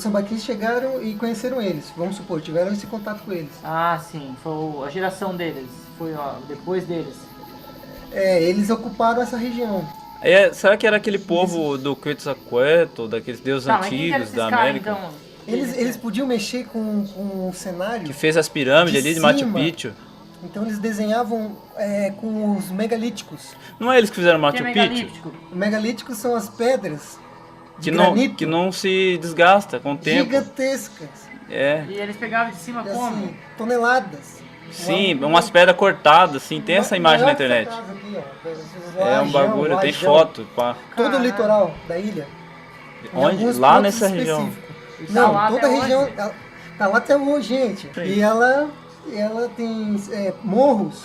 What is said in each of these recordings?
Os sambaquis chegaram e conheceram eles, vamos supor, tiveram esse contato com eles. Ah, sim, foi a geração deles, foi ó, depois deles. Eles ocuparam essa região. Será que era aquele povo do Quetzalcoatl, daqueles deuses Tá, mas quem que eram antigos esses da caras, América? então? Eles podiam mexer com o cenário. Que fez as pirâmides ali de Machu cima. Picchu. Então eles desenhavam com os megalíticos. Não é eles que fizeram Que Machu é Picchu? megalíptico? Megalíticos são as pedras de Que não se desgasta com o tempo. gigantescas, É. E eles pegavam de cima como? assim, toneladas. Sim, umas pedras cortadas, assim, tem essa imagem na internet. Aqui, É um bagulho, tem foto. Pá. Todo o Caralho. litoral da ilha. Em Onde? alguns Lá pontos nessa região. específicos. Tá Não, lá toda a até região. hoje? Tá lá até hoje, gente. Sim. E ela tem morros.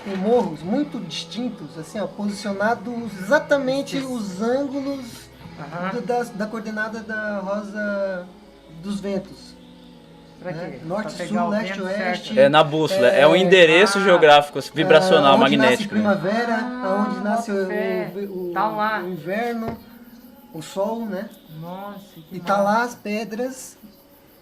Tem morros muito distintos, assim, ó, posicionados exatamente os ângulos Aham. da coordenada da rosa dos ventos. Pra quê? Né? Norte, Pra sul, pegar o leste, vento oeste. certo. É na bússola, é um endereço geográfico, vibracional, onde magnético. nasce Né? primavera, Ah, onde nasce bota fé. Tá lá. o inverno, o sol, né? Nossa, que E tá massa. lá as pedras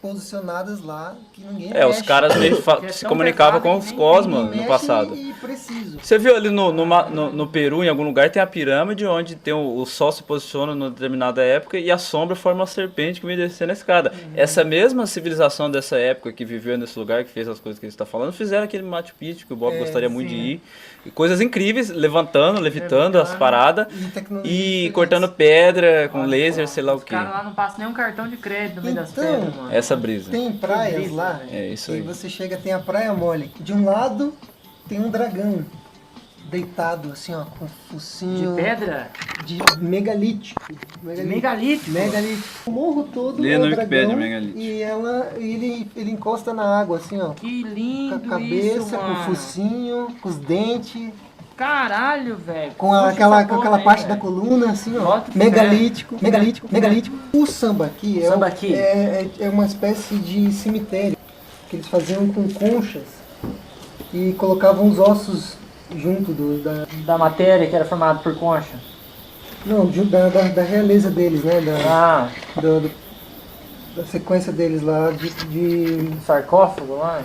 posicionadas lá, que ninguém Os mexe. caras meio Que é se tão comunicavam pesado com que os nem cosmos Ninguém no mexe passado. E preciso. Você viu ali no Peru, em algum lugar, tem a pirâmide onde tem o sol se posiciona numa determinada época e a sombra forma uma serpente que vem descendo a escada. Essa mesma civilização dessa época que viveu nesse lugar, que fez as coisas que ele está falando, fizeram aquele Machu Picchu que o Bob gostaria muito de sim. ir. E coisas incríveis, levitando as paradas E tecnologia e diferente. cortando pedra com Olha laser, só, sei lá o os que. caras lá não passam nem um cartão de crédito no meio das Então, pedras, mano. Essa brisa. Tem praias brisa, lá, velho. É isso e aí. você chega, tem a Praia Mole. De um lado tem um dragão deitado, assim, ó, com De focinho pedra? de megalítico. Megalítico? Megalítico. O morro todo Lê é no o Wikipédia, dragão megalítico. e ele encosta na água, assim, ó. Que Com lindo a cabeça, isso, com o mano. focinho, com os dentes, Caralho, velho. com Puxa aquela essa porra aí, parte da velho. coluna, assim, ó. Bota fé. Megalítico. O sambaqui Sambaqui. é uma espécie de cemitério que eles faziam com conchas e colocavam os ossos junto Da matéria que era formada por concha. da realeza deles, né? Ah, Da sequência deles lá de sarcófago lá.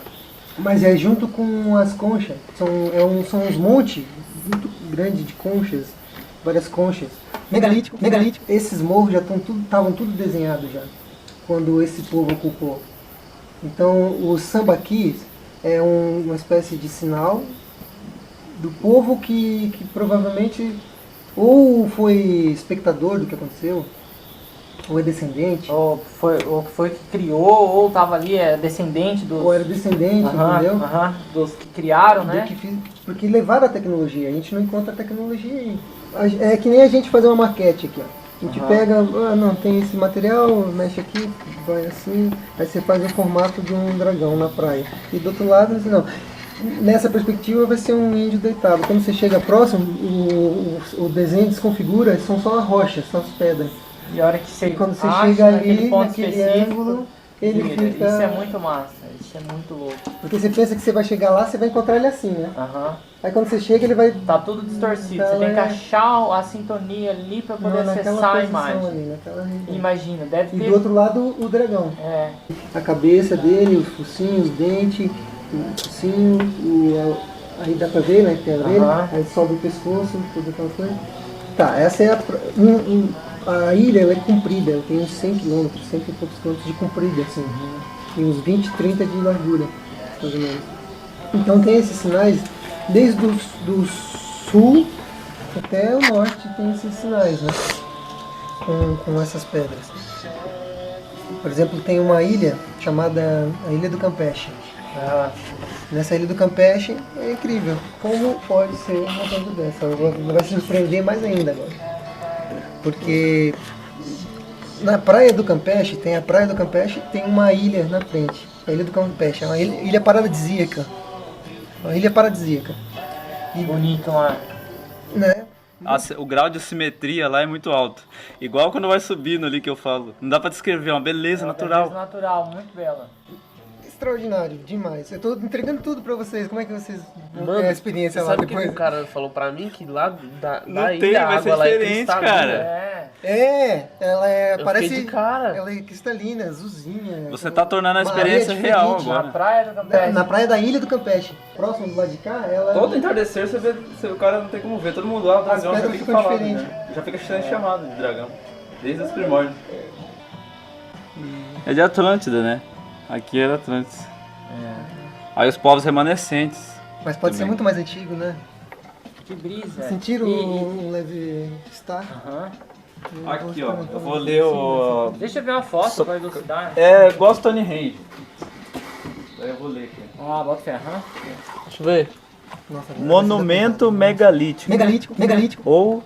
mas é junto com as conchas. São uns montes muito grandes de conchas, várias conchas. Megalítico. Esses morros já estavam tudo desenhados já, quando esse povo ocupou. Então, os sambaquis é uma espécie de sinal do povo que provavelmente ou foi espectador do que aconteceu, ou é descendente, Ou foi que criou, ou tava ali, é descendente dos. ou era descendente, Aham, entendeu? aham, dos que criaram, Do né? porque levaram a tecnologia, a gente não encontra a tecnologia aí. É que nem a gente fazer uma maquete aqui, ó. A gente Aham. pega, não, tem esse material, mexe aqui, vai assim, aí você faz o formato de um dragão na praia. E do outro lado, assim, não. Nessa perspectiva vai ser um índio deitado. Quando você chega próximo, o desenho desconfigura, são só as rochas, são as pedras. E a hora que você E quando você acha chega ali, naquele ponto naquele específico, ângulo, ele vira. fica... Isso é muito massa, isso é muito louco. Porque você pensa que você vai chegar lá, você vai encontrar ele assim, né? Aham. Aí quando você chega, ele vai... Tá tudo distorcido, Então você tem que é- achar a sintonia ali pra poder naquela acessar a posição imagem. ali, naquela região. Imagina, deve E ter. do outro lado, o dragão. É, A cabeça dele, os focinhos, os dentes, o focinho, aí dá pra ver, né, que tem a orelha, Aham. aí sobe o pescoço, tudo aquela coisa. Tá, essa é a ilha, ela é comprida, ela tem uns 100 km, 100 e poucos quilômetros de comprida, assim, e uns 20, 30 de largura, mais ou menos. Então tem esses sinais, desde do sul até o norte tem esses sinais, né, com essas pedras. Por exemplo, tem uma ilha chamada a Ilha do Campeche. ah, Nessa Ilha do Campeche é incrível. Como pode ser uma coisa dessa? Vai se surpreender mais ainda agora. Porque na Praia do Campeche, tem uma ilha na frente. A Ilha do Campeche. É uma ilha paradisíaca. Uma ilha paradisíaca. bonito lá. Né? O grau de simetria lá é muito alto. Igual quando vai subindo ali que eu falo. Não dá pra descrever, é uma beleza natural. Beleza natural, muito bela. Extraordinário, demais. Eu tô entregando tudo pra vocês. Como é que vocês vão Mano, ter a experiência você lá sabe que depois? o cara falou pra mim que lá da Não ilha tem, a vai ser água lá é diferente, cristalina. cara. É. Ela Eu parece. fiquei de cara. Ela é cristalina, azulzinha. Você tá tornando a Uma experiência areia real diferente. Na agora. praia do Campeche. Na praia da Ilha do Campeche. Próximo do lado de cá, ela. Todo entardecer você vê, o cara não tem como ver, todo mundo lá, o dragão As já pedras fica ficam falado, diferentes. né? Já fica sendo chamado de dragão, desde os primórdios. É de Atlântida, né? Aqui era Atlântida. Aí os povos remanescentes. Mas pode ser também. muito mais antigo, né? Que brisa. Sentiram E- um leve estar? Aham. Aqui, ó, eu vou ler o... Deixa eu ver uma foto pra elucidar. É, gosto Tony Hand. Aí eu vou ler aqui. Ah, bota fé, aham. Deixa eu ver. Nossa, Monumento megalítico. Megalítico. Ou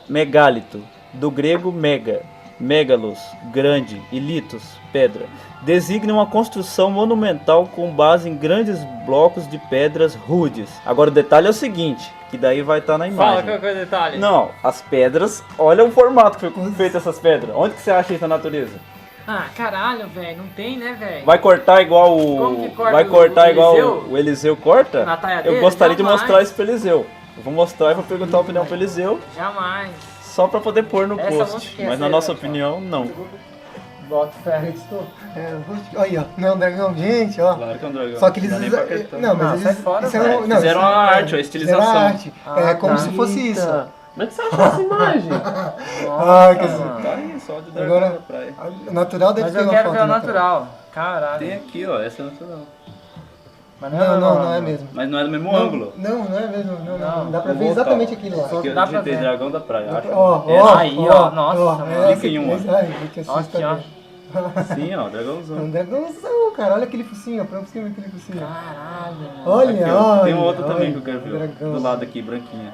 megálito, do grego mega, megalos, grande, e litos, pedra. Designa uma construção monumental com base em grandes blocos de pedras rudes. Agora o detalhe é o seguinte, que daí vai estar na Fala imagem. qual é o detalhe. Não, as pedras, olha o formato que foi feito essas pedras. Onde que você acha isso na natureza? Ah, caralho, velho. Não tem, né, velho? Vai cortar igual Como que corta vai o cortar igual Eliseu? o Eliseu corta? Na taia Eu dele? gostaria de Jamais. mostrar isso pro Eliseu. Eu vou mostrar e vou perguntar a opinião pro Eliseu. Jamais. Só pra poder pôr no Essa post. música ia Mas na ser, nossa né, opinião, não. Bota fé. Acreditou? Aí, ó. Não é um dragão, gente, ó. Claro que é um dragão. Só que eles. Não dá nem pra acreditar. Não, mas Não, eles. sai fora, isso é velho. não, Fizeram isso a é- arte, a estilização. fizeram a arte. É como tá. se fosse isso. Como é que você achou essa imagem? Ah, quer dizer, Tá aí, só de dragão agora, na praia. o natural deve Mas ter eu uma quero foto ver o natural. natural. Caralho. Tem aqui, ó, essa é natural. Mas Não é mesmo. Mas não é do mesmo ângulo. Não é mesmo. Não. Não. Dá pra Vou ver voltar. exatamente aquilo lá. Aqui eu Dá pra digitei ver. dragão da praia. acha? Ó, Aí, ó, nossa, mano. Clica em uma. Aqui, ó. Sim, ó, É um dragãozão. dragãozão, cara. Olha aquele focinho, ó. Pra cima aquele focinho. Caralho, mano. Olha, Aqui, ó. Tem olha, outro também olha, que eu quero ver. ó. dragão. Do lado aqui, branquinha.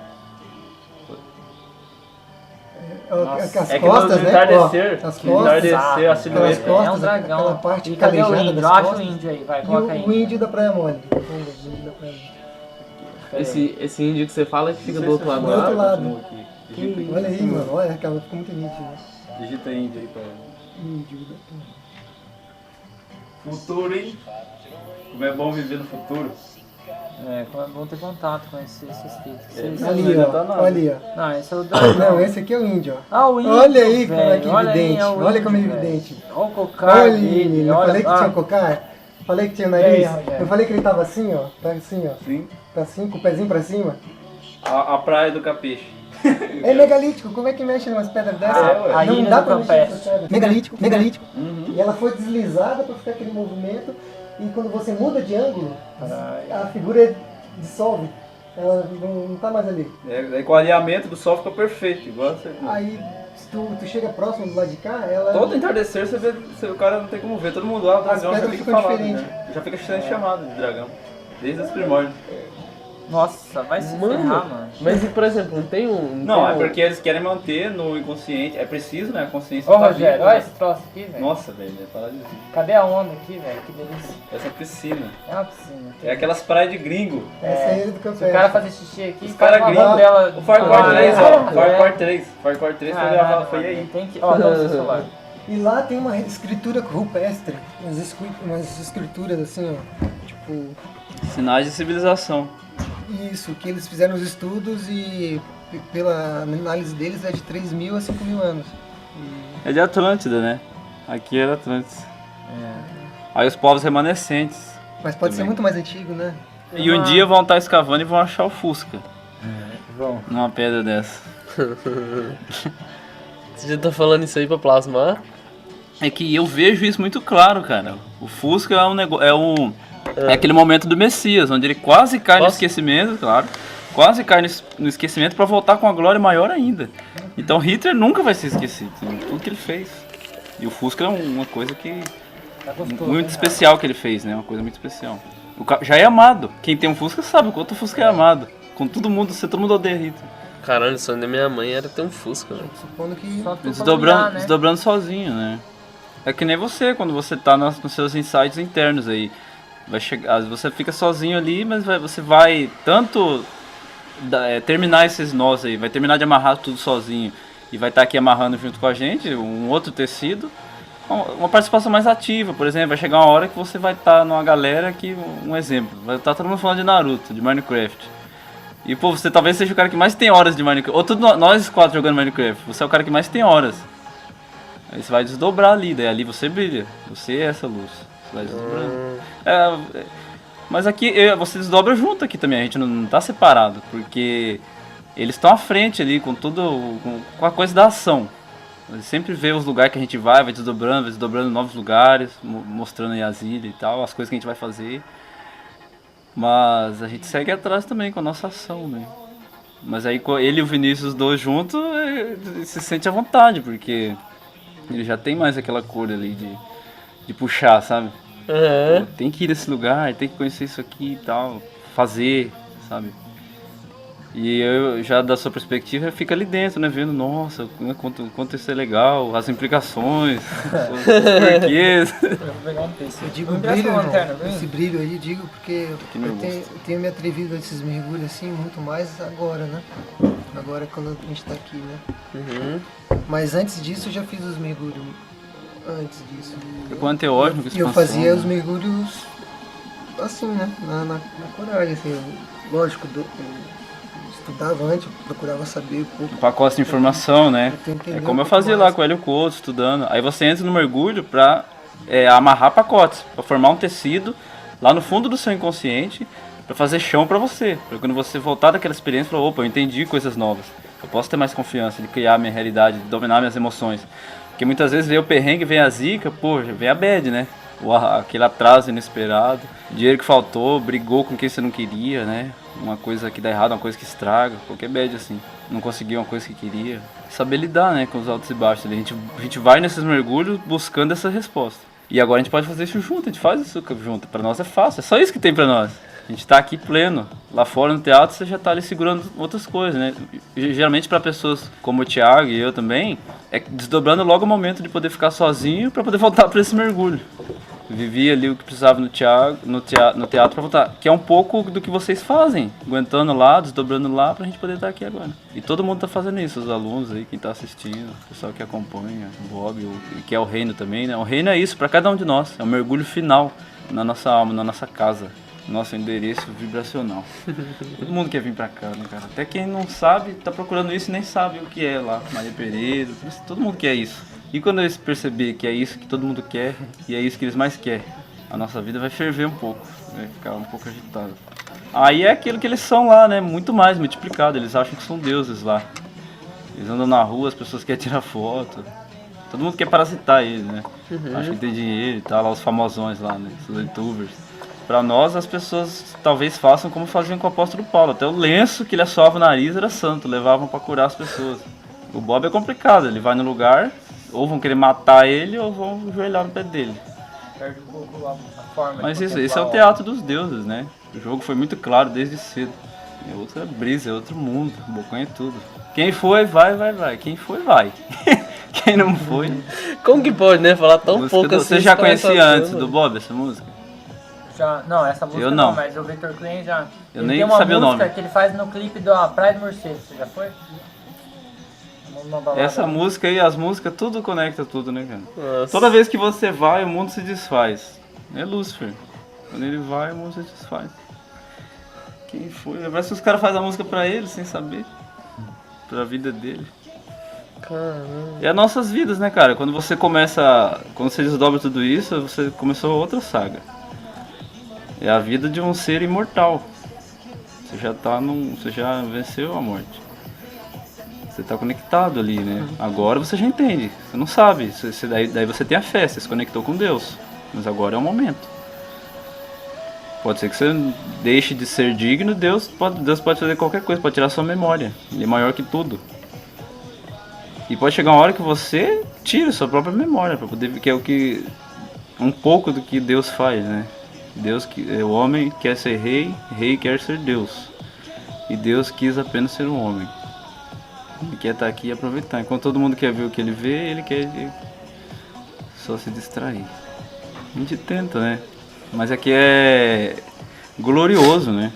Nossa. As É que costas, no né? entardecer, Ó, as no costas. entardecer a Aquelas silhueta. costas, É um dragão. aquela parte E cadê o calejada índio? das Acha o costas. índio aí, vai, E coloca o aí. índio da Praia Mole. Vamos ver, o índio da Praia Mole. Esse índio que você fala que fica do outro lado. Do outro lado. continua aqui. Digita aí. Olha aí, mano. Olha, aquela ficou muito nítida. Digita índio aí pra Índio da futuro, hein? Como é bom viver no futuro. É, vamos ter contato com esses espíritos. É. Ali, Não adianta ó. nada. Olha aí, ó. Não, esse é o dragão. Não, esse aqui é o índio, ó. Ah, o índio. Olha aí como é velho, que é olha aí, evidente. é o Olha como é índio, velho. evidente. Olha o cocar Olha, dele. eu Olha, falei que tinha cocar. Falei que tinha aí, nariz. Rogério? Eu falei que ele tava assim, ó. Tá assim, ó. Sim. Tá assim, com o pezinho pra cima. A praia do Capiche. É megalítico. Como é que mexe umas pedras dessas? ué. A Não ilha dá do pra mexer Campeche. nessas pedras. Megalítico. Uhum. E ela foi deslizada pra ficar aquele movimento. E quando você muda de ângulo, a figura dissolve. Ela não tá mais ali. É, com o alinhamento do sol fica perfeito, igual você viu. Aí, se tu chega próximo do lado de cá, ela... Todo entardecer você vê, o cara não tem como ver, todo mundo lá, o As dragão já pedras fica ficam falado, diferentes. né? Já fica sendo chamado de dragão, desde os primórdios. Nossa, vai se ferrar, mano. Mas e, por exemplo, não tem um. Não, tem é um- porque eles querem manter no inconsciente, é preciso, né, a consciência Ô, tá Rogério, viva, olha né? esse troço aqui, velho. Nossa, velho, é paradisíaco. Cadê a onda aqui, velho? Que delícia. Essa piscina, É uma piscina. é aquelas praias de gringo. Essa é ele do Se Campeche. o cara fazer xixi aqui, Os faz caras uma gringos, dela. o Farquhar 3, ó, É. Farquhar 3, Farquhar 3 foi, Caralho, foi mano, aí. Tem que... Ó, dá o seu celular. E lá tem uma escritura rupestre. Umas escrituras assim, ó. Tipo... Sinais de civilização. Isso, que eles fizeram os estudos e pela análise deles é de 3.000 a 5.000 anos. É de Atlântida, né? Aqui era Atlântida. Aí os povos remanescentes. Mas pode ser Também. muito mais antigo, né? E um dia vão estar escavando e vão achar o Fusca. Vão. Numa pedra dessa. Você já tá falando isso aí pra plasmar? É que eu vejo isso muito claro, cara. O Fusca é um negócio. É aquele momento do Messias, onde ele quase cai no Nossa. esquecimento, claro. Quase cai no esquecimento pra voltar com a glória maior ainda. Então Hitler nunca vai ser esquecido. Tudo que ele fez. E o Fusca é uma coisa que. Tá gostoso, Muito né? especial que ele fez, né? Uma coisa muito especial. Já é amado. Quem tem um Fusca sabe o quanto o Fusca é amado. Com todo mundo odeia Hitler. Caralho, o sonho da minha mãe era ter um Fusca, velho. Supondo que... Só tu Desdobrando, familiar, né? desdobrando sozinho, né? É que nem você, quando você tá nos seus insights internos aí. Vai chegar, você fica sozinho ali, mas você vai tanto terminar esses nós aí, vai terminar de amarrar tudo sozinho e vai estar aqui amarrando junto com a gente um outro tecido, uma participação mais ativa, por exemplo, vai chegar uma hora que você vai estar numa galera que, um exemplo, vai estar todo mundo falando de Naruto, de Minecraft. E, pô, você talvez seja o cara que mais tem horas de Minecraft. Ou nós 4 jogando Minecraft, você é o cara que mais tem horas. Aí você vai desdobrar ali, daí ali você brilha. Você é essa luz. Você vai desdobrando. Mas aqui, você desdobra junto aqui também, a gente não tá separado. Porque eles estão à frente ali com tudo, com a coisa da ação. A gente sempre vê os lugares que a gente vai desdobrando novos lugares, mostrando aí as ilhas e tal, as coisas que a gente vai fazer. Mas a gente segue atrás também com a nossa ação, né? Mas aí ele e o Vinícius, os dois juntos, se sente à vontade, porque ele já tem mais aquela cor ali de puxar, sabe? Pô, tem que ir nesse lugar, tem que conhecer isso aqui e tal, fazer, sabe? E eu, já da sua perspectiva, fica ali dentro, né? Vendo, nossa, quanto isso é legal, as implicações, os porquês. Eu vou pegar um peixe. Eu digo Vamos brilho, ver essa irmão. lanterna, vem. Esse brilho aí, digo porque Que não eu tenho me atrevido a esses mergulhos assim, muito mais agora, né? Agora quando a gente tá aqui, né? Mas antes disso eu já fiz os mergulhos. Antes disso. Com anteógeno, E eu fazia os mergulhos assim, né? Na coragem, assim. Lógico, eu estudava antes, eu procurava saber um pouco. Pacote de informação, né? É como eu fazia lá com o Hélio Couto, estudando. Aí você entra no mergulho pra amarrar pacotes, pra formar um tecido lá no fundo do seu inconsciente, pra fazer chão pra você. Pra quando você voltar daquela experiência, falar, opa, eu entendi coisas novas. Eu posso ter mais confiança de criar minha realidade, de dominar minhas emoções. Porque muitas vezes vem o perrengue, vem a zica, pô, vem a bad, né? Aquele atraso inesperado, dinheiro que faltou, brigou com quem você não queria, né? Uma coisa que dá errado, uma coisa que estraga, qualquer bad assim. Não conseguiu uma coisa que queria. Saber lidar, né, com os altos e baixos. A gente vai nesses mergulhos buscando essa resposta. E agora a gente pode fazer isso junto, a gente faz isso junto. Pra nós é fácil, é só isso que tem pra nós. A gente tá aqui pleno. Lá fora no teatro você já tá ali segurando outras coisas, né? E, geralmente para pessoas como o Thiago e eu também, é desdobrando logo o momento de poder ficar sozinho para poder voltar para esse mergulho. Vivi ali o que precisava no teatro para voltar. Que é um pouco do que vocês fazem. Aguentando lá, desdobrando lá pra gente poder estar aqui agora. E todo mundo tá fazendo isso, os alunos aí, quem tá assistindo, o pessoal que acompanha, o Bob, que é o reino também, né? O reino é isso para cada um de nós. É o mergulho final na nossa alma, na nossa casa. Nosso endereço vibracional. Todo mundo quer vir pra cá, né, cara? Até quem não sabe, tá procurando isso e nem sabe o que é lá. Maria Pereira, todo mundo quer isso. E quando eles perceberem que é isso que todo mundo quer, e é isso que eles mais querem, a nossa vida vai ferver um pouco, vai ficar um pouco agitada. Aí é aquilo que eles são lá, né? Muito mais multiplicado. Eles acham que são deuses lá. Eles andam na rua, as pessoas querem tirar foto. Todo mundo quer parasitar eles, né? Acho que tem dinheiro e tal, lá os famosões lá, né? Os youtubers. Pra nós, as pessoas talvez façam como faziam com o apóstolo Paulo. Até o lenço que ele assoava o nariz era santo, levavam pra curar as pessoas. O Bob é complicado, ele vai no lugar, ou vão querer matar ele, ou vão ajoelhar no pé dele. Perde um pouco a forma. Mas esse é o teatro dos deuses, né? O jogo foi muito claro desde cedo. É outra brisa, é outro mundo, Bocanha é tudo. Quem foi, vai. Quem foi, vai. Quem não foi... Como que pode, né? Falar tão pouco assim. Você já conhecia antes do Bob essa música? Já, não, essa música Eu não. mas o Victor Klein já. Eu Ele nem tem uma sabia o música nome. que ele faz no clipe da Praia do Morcego, você já foi? Uma balada. Essa música aí, as músicas, tudo conecta tudo, né, cara? Nossa. Toda vez que você vai, o mundo se desfaz. É Lúcifer. Quando ele vai, o mundo se desfaz. Quem foi? Parece que os caras fazem a música pra ele, sem saber. Pra vida dele. Caramba. E as nossas vidas, né, cara? Quando você começa... Quando você desdobra tudo isso, você começou outra saga. É a vida de um ser imortal. Você já tá você já venceu a morte. Você tá conectado ali, né? Agora você já entende. Você não sabe. Daí você tem a fé, você se conectou com Deus. Mas agora é o momento. Pode ser que você deixe de ser digno, Deus pode fazer qualquer coisa, pode tirar sua memória. Ele é maior que tudo. E pode chegar uma hora que você tira sua própria memória, para poder, que é um pouco do que Deus faz, né? O homem quer ser rei, rei quer ser Deus. E Deus quis apenas ser um homem. Ele quer estar aqui e aproveitar. Enquanto todo mundo quer ver o que ele vê, ele quer só se distrair. A gente tenta, né? Mas aqui é glorioso, né?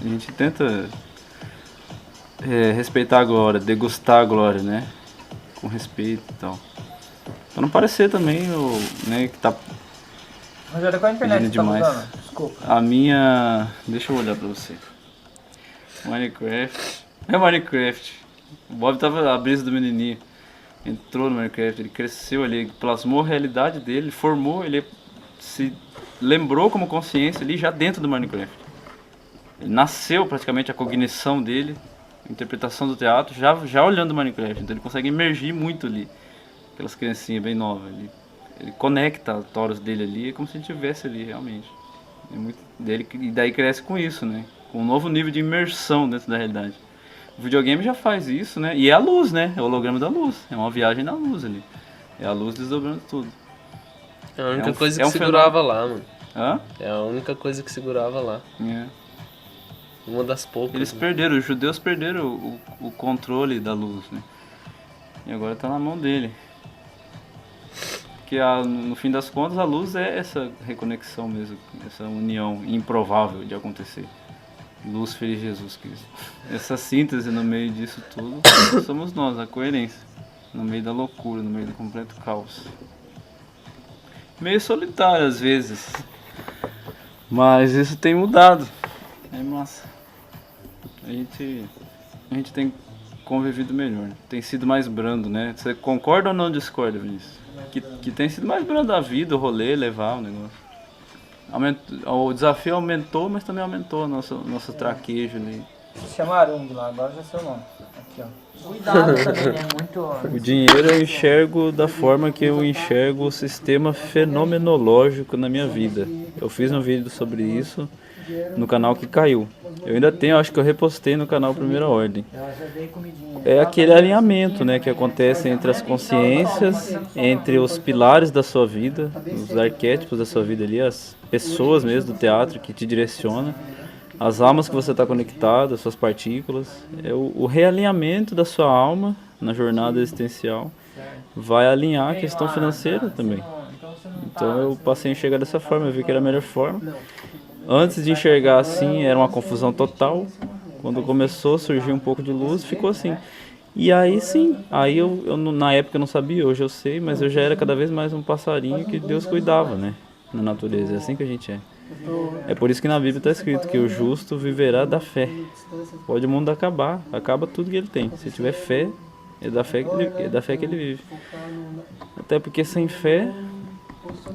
A gente tenta respeitar a glória, degustar a glória, né? Com respeito e tal. Pra não parecer também né, que tá Rogério, qual a internet pedindo você tá demais. usando? Desculpa. A minha... Deixa eu olhar pra você. Minecraft. É Minecraft. O Bob tava a brisa do menininho. Entrou no Minecraft, ele cresceu ali, ele plasmou a realidade dele, ele formou, ele se lembrou como consciência ali já dentro do Minecraft. Ele nasceu praticamente a cognição dele, a interpretação do teatro, já olhando o Minecraft. Então ele consegue emergir muito ali. Aquelas criancinhas bem novas. Ele conecta os toros dele ali, é como se ele estivesse ali realmente. É muito dele, e daí cresce com isso, né? Com um novo nível de imersão dentro da realidade. O videogame já faz isso, né? E é a luz, né? É o holograma da luz. É uma viagem na luz ali. É a luz desdobrando tudo. É a única É um- coisa é que um segurava lá, mano. Hã? É a única coisa que segurava lá. É. Uma das poucas. Eles né? perderam, os judeus perderam o controle da luz, né? E agora tá na mão dele. Porque no fim das contas a luz é essa reconexão mesmo, essa união improvável de acontecer. Luz, feliz Jesus Cristo. Essa síntese no meio disso tudo somos nós, a coerência. No meio da loucura, no meio do completo caos. Meio solitário às vezes. Mas isso tem mudado. É massa. A gente tem convivido melhor. Tem sido mais brando, né? Você concorda ou não discorda, Vinícius? Que tem sido mais brando a vida, o rolê, levar o negócio. O desafio aumentou, mas também aumentou o nosso traquejo ali. Chamaram lá, agora já sei o nome. Aqui, ó. Cuidado também, né? Muito. O dinheiro eu enxergo da forma que eu enxergo o sistema fenomenológico na minha vida. Eu fiz um vídeo sobre isso no canal que caiu. Eu ainda tenho, acho que eu repostei no canal Primeira Ordem. É aquele alinhamento, né, que acontece entre as consciências, entre os pilares da sua vida, os arquétipos da sua vida ali, as pessoas mesmo do teatro que te direcionam, as almas que você está conectado, as suas partículas. É o realinhamento da sua alma na jornada existencial vai alinhar a questão financeira também. Então eu passei a enxergar dessa forma, eu vi que era a melhor forma. Antes de enxergar assim, era uma confusão total. Quando começou a surgir um pouco de luz, ficou assim. E aí sim, aí eu na época eu não sabia, hoje eu sei, mas eu já era cada vez mais um passarinho que Deus cuidava, né? Na natureza, é assim que a gente é. É por isso que na Bíblia está escrito que o justo viverá da fé. Pode o mundo acabar, acaba tudo que ele tem. Se tiver fé, é da fé que ele vive. Até porque sem fé,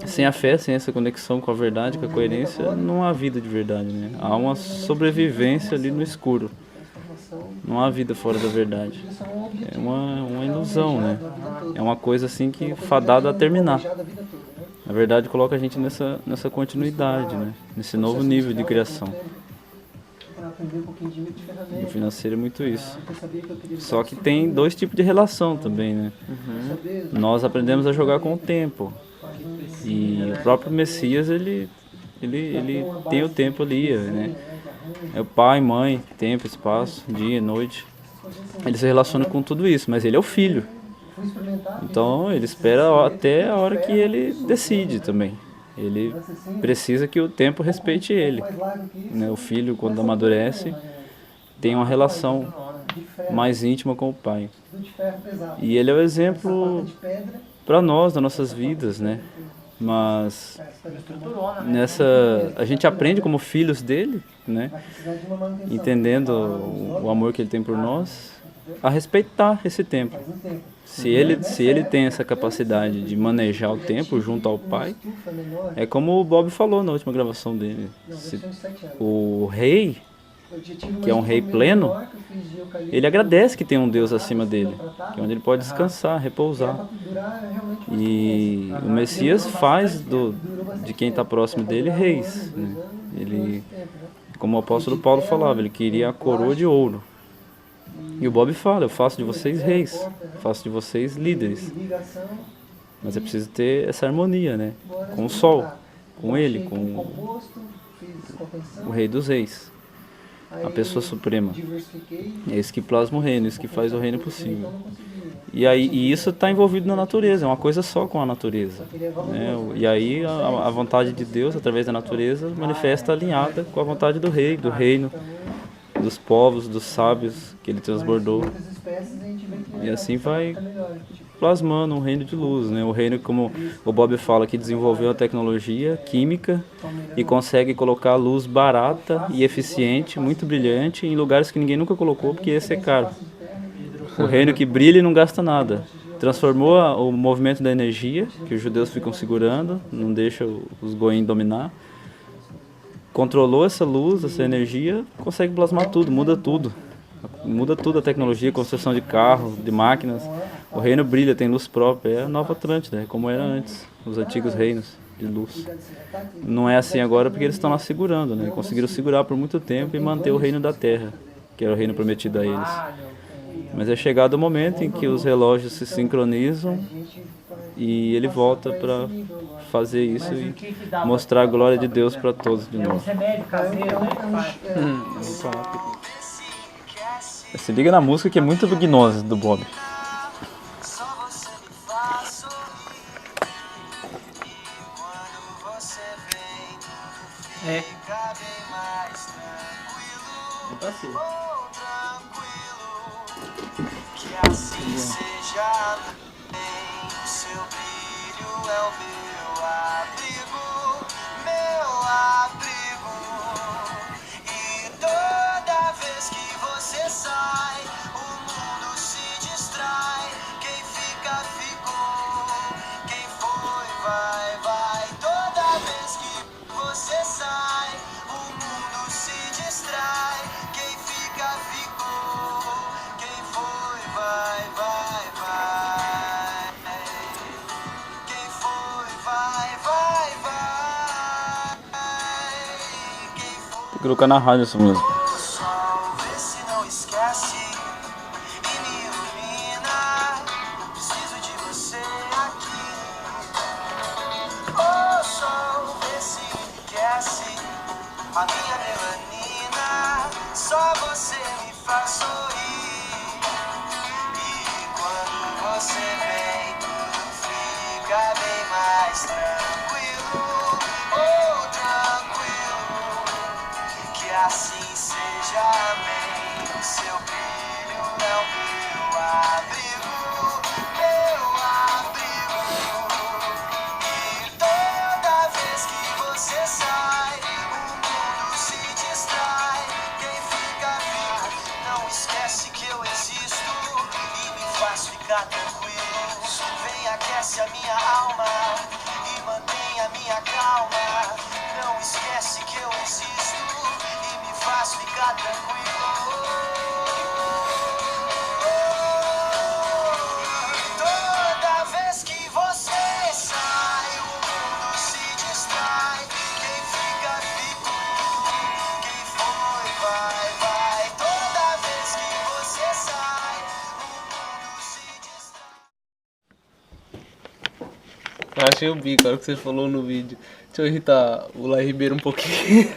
sem a fé, sem essa conexão com a verdade, com a coerência, não há vida de verdade, né? Há uma sobrevivência ali no escuro. Não há vida fora da verdade. É uma ilusão, né? É uma coisa assim que fadada a terminar. Na verdade, coloca a gente nessa continuidade, né? Nesse novo nível de criação. E o financeiro é muito isso. Só que tem dois tipos de relação também, né? Nós aprendemos a jogar com o tempo. E o próprio Messias, ele tem o tempo ali, né? É o pai, mãe, tempo, espaço, dia, noite. Ele se relaciona com tudo isso, mas ele é o filho. Então ele espera até a hora que ele decide também. Ele precisa que o tempo respeite ele, né? O filho, quando amadurece, tem uma relação mais íntima com o pai. E ele é o exemplo para nós, das nossas vidas, né? Mas a gente aprende como filhos dele, né? Entendendo o amor que ele tem por nós, a respeitar esse tempo. Se ele tem essa capacidade de manejar o tempo junto ao pai, é como o Bob falou na última gravação dele. O rei, que é um rei pleno, ele agradece que tem um Deus acima dele, que é onde ele pode descansar, repousar. E o Messias faz de quem está próximo dele reis, né? Ele, como o apóstolo Paulo falava, ele queria a coroa de ouro. E o Bob fala, eu faço de vocês reis, faço de vocês líderes. Mas é preciso ter essa harmonia, né? Com o sol, com ele, com o rei dos reis, a pessoa suprema. É isso que plasma o reino, isso que faz o reino possível. E isso está envolvido na natureza, é uma coisa só com a natureza, né? E aí a vontade de Deus, através da natureza, manifesta alinhada com a vontade do rei, do reino, dos povos, dos sábios que ele transbordou. E assim vai plasmando um reino de luz, né? O reino, como o Bob fala, que desenvolveu a tecnologia química e consegue colocar luz barata e eficiente, muito brilhante, em lugares que ninguém nunca colocou, porque esse é caro. O reino que brilha e não gasta nada. Transformou o movimento da energia, que os judeus ficam segurando, não deixa os goim dominar. Controlou essa luz, essa energia, consegue plasmar tudo, muda tudo. Muda tudo a tecnologia, construção de carro, de máquinas. O reino brilha, tem luz própria. É a nova Atlântida, é como era antes, os antigos reinos de luz. Não é assim agora porque eles estão lá segurando, né? Conseguiram segurar por muito tempo e manter o reino da Terra, que era o reino prometido a eles. Mas é chegado o momento em que os relógios se sincronizam e ele volta para fazer isso e mostrar a glória de Deus para todos de Tem novo. uns remédios caseiros, né? Que faz. Se liga na música que é muito do Gnose, do Bob. Só você me faz sorrir. E quando você vem, tudo É. fica bem mais tranquilo. Passei. Oh, tranquilo. Que assim seja. Bem, o seu brilho é o meu abrigo, meu abrigo. E toda vez que você sai, o mundo se distrai. Quem fica, ficou. Quem foi, vai, vai. Toda vez que você sai, o mundo se distrai. Quem fica, ficou. Quem foi, vai, vai, vai. Quem foi, vai, vai, vai. Quem foi. Tem que colocar na rádio essa música. O sol, vê se não esquece e me ilumina. Preciso de você aqui. O sol, vê se enriquece a minha melanina. Só você me faz sorrir. E quando você vem, tudo fica bem mais tranquilo. Oh, tranquilo. Que assim seja, amém. O seu brilho é o meu abrigo, meu abrigo. E toda vez que você sai, o mundo se distrai. Quem fica, fica. Não esquece que eu existo e me faz ficar tranquilo. Vem, aquece a minha alma e mantém a minha calma. Não esquece que eu existo e me faz ficar tranquilo. Toda vez que você sai, o mundo se distrai. Quem fica, ficou. Quem foi, vai, vai. Toda vez que você sai, o mundo se distrai. Eu achei o bico, a hora que você falou no vídeo. Deixa eu irritar o Lai Ribeiro um pouquinho.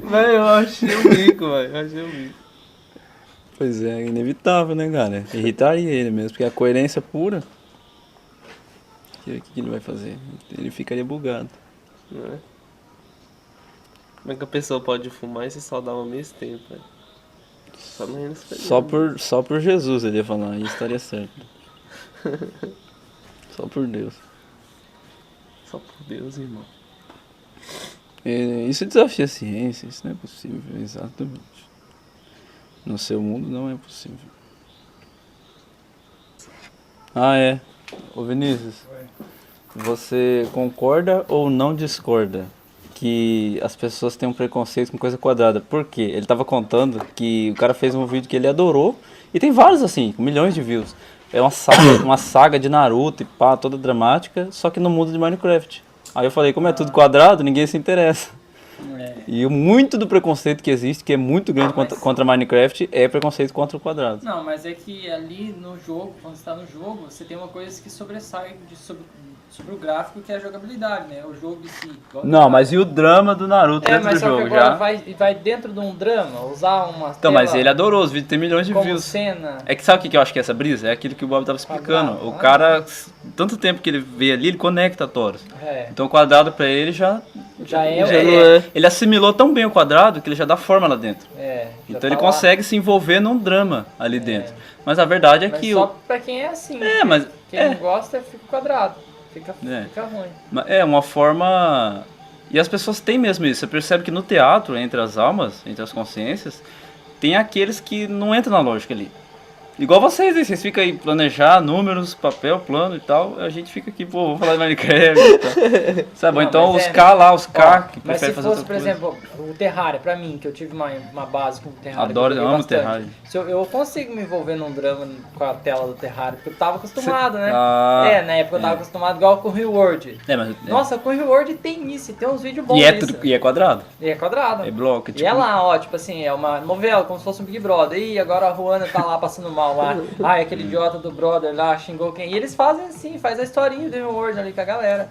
Véi, eu achei o bico, velho. Eu achei o bico. Pois é, inevitável, né, cara? Irritaria ele mesmo, porque a coerência pura. O que ele vai fazer? Ele ficaria bugado. Não é? Como é que a pessoa pode fumar e se saudar ao mesmo tempo, velho? Só no reino superior. Só por Jesus ele ia falar, e estaria certo. Só por Deus. Só por Deus, irmão. Isso desafia a ciência, isso não é possível, exatamente. No seu mundo não é possível. Ah, é. Ô Vinícius, você concorda ou não discorda que as pessoas têm um preconceito com coisa quadrada? Por quê? Ele tava contando que o cara fez um vídeo que ele adorou, e tem vários assim, com milhões de views. É uma saga de Naruto e pá, toda dramática, só que no mundo de Minecraft. Aí eu falei, como é tudo quadrado, ninguém se interessa. É. E muito do preconceito que existe, que é muito grande contra Minecraft, é preconceito contra o quadrado. Não, mas é que ali no jogo, quando você tá no jogo, você tem uma coisa que sobressai sobre o gráfico, que é a jogabilidade, né? O jogo em si. Não, mas e o drama do Naruto dentro mas do só que jogo agora já? vai dentro de um drama, usar uma Então, mas tela ele adorou, os vídeos tem milhões de como views. cena. É que sabe o que eu acho que é essa brisa? É aquilo que o Bob tava explicando. Quadrado, O cara, tanto tempo que ele vê ali, ele conecta toros. É, Então o quadrado pra ele já já é, já não é. ele assimilou tão bem o quadrado que ele já dá forma lá dentro. já Então tá ele lá. consegue se envolver num drama ali dentro. Mas a verdade é Mas que só pra quem é assim. É, mas Quem não gosta fica quadrado. Fica ruim. é uma forma. E as pessoas têm mesmo isso. Você percebe que no teatro, entre as almas, entre as consciências, tem aqueles que não entram na lógica ali. Igual vocês, hein? Vocês ficam aí planejar números, papel, plano e tal. A gente fica aqui, pô, vamos falar de Minecraft e tal. Sabe? Não, então mas os K lá, os K Ó, que mas preferem se fazer fosse, outra por coisa. exemplo, o Terraria, pra mim, que eu tive uma base com o Terraria. Adoro, que eu joguei amo bastante. Terraria. Se eu consigo me envolver num drama com a tela do Terraria, porque eu tava acostumado, né? Ah, Na época eu tava acostumado igual com o Real World. mas, Nossa, com o Real World tem isso, tem uns vídeos bons e é disso. tudo, e é quadrado. E é quadrado. É bloco. E é lá, ó, tipo assim, é uma novela, como se fosse um Big Brother. Ih, agora a Ruana tá lá passando mal lá. Ai, aquele idiota do brother lá xingou quem. E eles fazem assim, faz a historinha do Real World ali com a galera.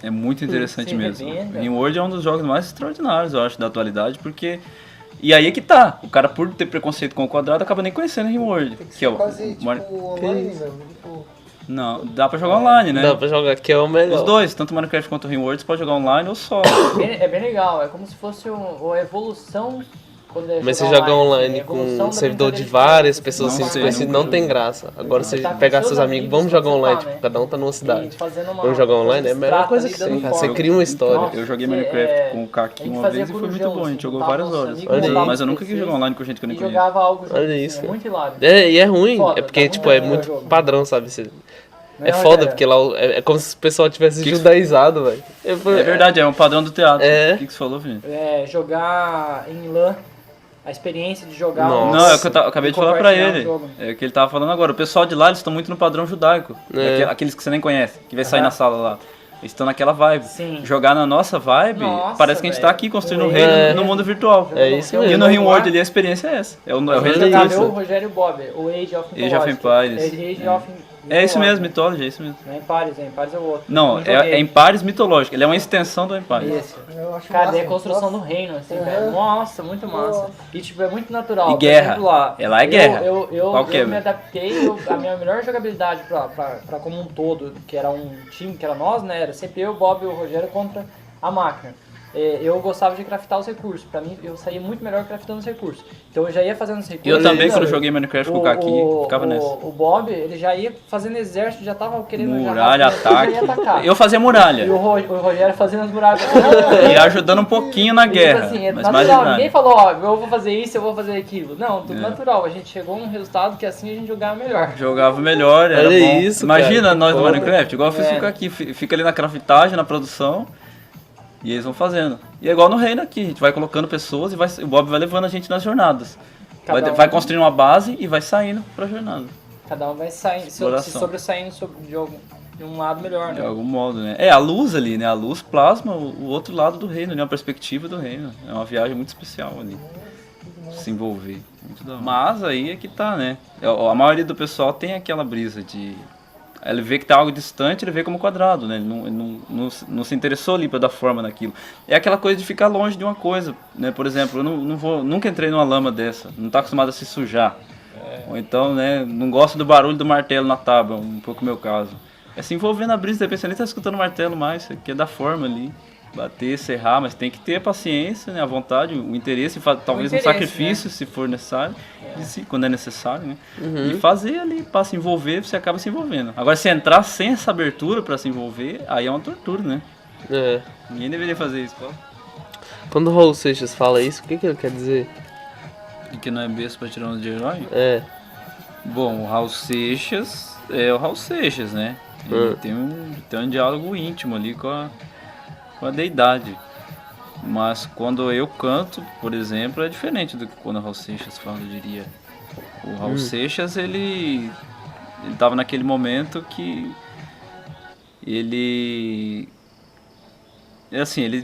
É muito interessante Sim, mesmo. arrebenta. Rim World é um dos jogos mais extraordinários, eu acho, da atualidade, porque... E aí é que tá. O cara, por ter preconceito com o quadrado, acaba nem conhecendo Rim World. Tem que Que ser é o... quase, tipo, Mar- online, meu. Tipo, Não, dá pra jogar online, né? Dá pra jogar, que é o melhor. Os dois, tanto Minecraft quanto Rim World, você pode jogar online ou só. É bem legal, é como se fosse uma evolução. Quando é Mas você jogar joga online assim, a evolução com um da servidor de brincadeira várias você pessoas não assim sei, desconhecidas, nunca não tem joguei. graça. Agora você Tá com pegar seus seus amigos, amigos, vamos jogar você online, tá, tipo, né? cada um tá numa E cidade. fazendo uma Vamos jogar online, é a melhor abstrata coisa ali, que dando tem, cara. foco. Você cria uma história. Nossa, Eu joguei você, Minecraft com o a Kaki gente uma fazia vez e foi muito corujão, bom, a gente assim, jogou juntava várias nossos horas. amigos, Olha aí. montava Mas eu os nunca quis PCs jogar online com gente que eu nem e conheço. jogava algo junto, Olha assim, isso. é muito hilário. É, e é ruim, Foda, é porque, tá tipo, muito é melhor muito jogo. padrão, sabe? Não É é, foda, Rogério? porque lá é como se o pessoal tivesse judaizado, velho. É verdade, é um padrão do teatro. É. O que você falou, Felipe? Jogar em LAN, a experiência de jogar. Nossa. Não, é o que eu acabei E de falar pra compartilhar ele. o jogo. É o que ele tava falando agora. O pessoal de lá, eles estão muito no padrão judaico. É. Aqueles que você nem conhece, que vai sair Aham. na sala lá. Eles estão naquela vibe. Sim. Jogar na nossa vibe, Nossa, parece que a gente tá velho. aqui construindo um O reino É. no mundo virtual. É isso E mesmo. no Rim World ali a experiência é essa. É o Eu reino jogava disso. eu, o Rogério e o Bob, o Age of Age of Mythology. Empires. Age of É isso mesmo, Mythology. Mythology, é isso mesmo. Não é Empires, é o outro. Não, Não joguei. é Empires mitológico. Ele é uma extensão do Empires. Esse. eu acho Cara, massa, é a construção nossa. do reino, assim, Uhum. velho. Nossa, muito massa. E, tipo, é muito natural. E Por guerra. exemplo, lá, Ela é guerra. Qual que é, eu me velho? adaptei, a minha melhor jogabilidade pra como um todo, que era um time, que era nós, né? Era sempre eu, o Bob e o Rogério contra a máquina. Eu gostava de craftar os recursos. Pra mim, eu saía muito melhor craftando os recursos. Então eu já ia fazendo os recursos. Eu também, Não, quando eu joguei Minecraft com o Kaki, ficava nessa. O Bob, ele já ia fazendo exército, já tava querendo... Muralha, já já ia ataque. atacar. Eu fazia muralha. E o Rogério fazendo as muralhas. E ajudando um pouquinho na E, tipo guerra. assim, é Mas mais natural, nada. ninguém falou, ó, eu vou fazer isso, eu vou fazer aquilo. Não, tudo É. natural. A gente chegou a um resultado que assim a gente jogava melhor. Jogava melhor, era Olha bom. isso, Imagina cara, nós no foda. Minecraft, igual eu fiz É. com aqui, fica ali na craftagem, na produção, e eles vão fazendo. E é igual no reino aqui, a gente vai colocando pessoas e o Bob vai levando a gente nas jornadas. Cada um- Vai construindo uma base e vai saindo pra jornada, Cada um vai saindo, se Exploração. sobressaindo de um lado melhor, de né? algum modo, né? É, a luz ali, né? A luz plasma o outro lado do reino, né? A perspectiva do reino. É uma viagem muito especial ali. Se envolver. Muito da hora. Mas aí é que tá, né? A maioria do pessoal tem aquela brisa de... Ele vê que tá algo distante, ele vê como quadrado, né? Ele não se interessou ali pra dar forma naquilo. É aquela coisa de ficar longe de uma coisa, né? Por exemplo, eu nunca entrei numa lama dessa, não tá acostumado a se sujar. Ou então, né, não gosto do barulho do martelo na tábua, um pouco o meu caso. É se envolver na brisa, de repente você nem tá escutando o martelo mais, você quer dar forma ali. Bater, serrar, mas tem que ter a paciência, né, a vontade, o interesse, talvez um interesse, sacrifício, se for necessário, quando é necessário, né? E fazer ali, para se envolver, você acaba se envolvendo. Agora, se entrar sem essa abertura para se envolver, aí é uma tortura, né? É. Ninguém deveria fazer isso, pô. Quando o Raul Seixas fala isso, o que ele quer dizer? E que não é besta para tirar um de herói? É. Bom, o Raul Seixas é o Raul Seixas, né? Ele tem um diálogo íntimo ali com a deidade. Mas quando eu canto, por exemplo, é diferente do que quando o Raul Seixas fala, eu diria. O Raul Seixas, ele tava naquele momento que ele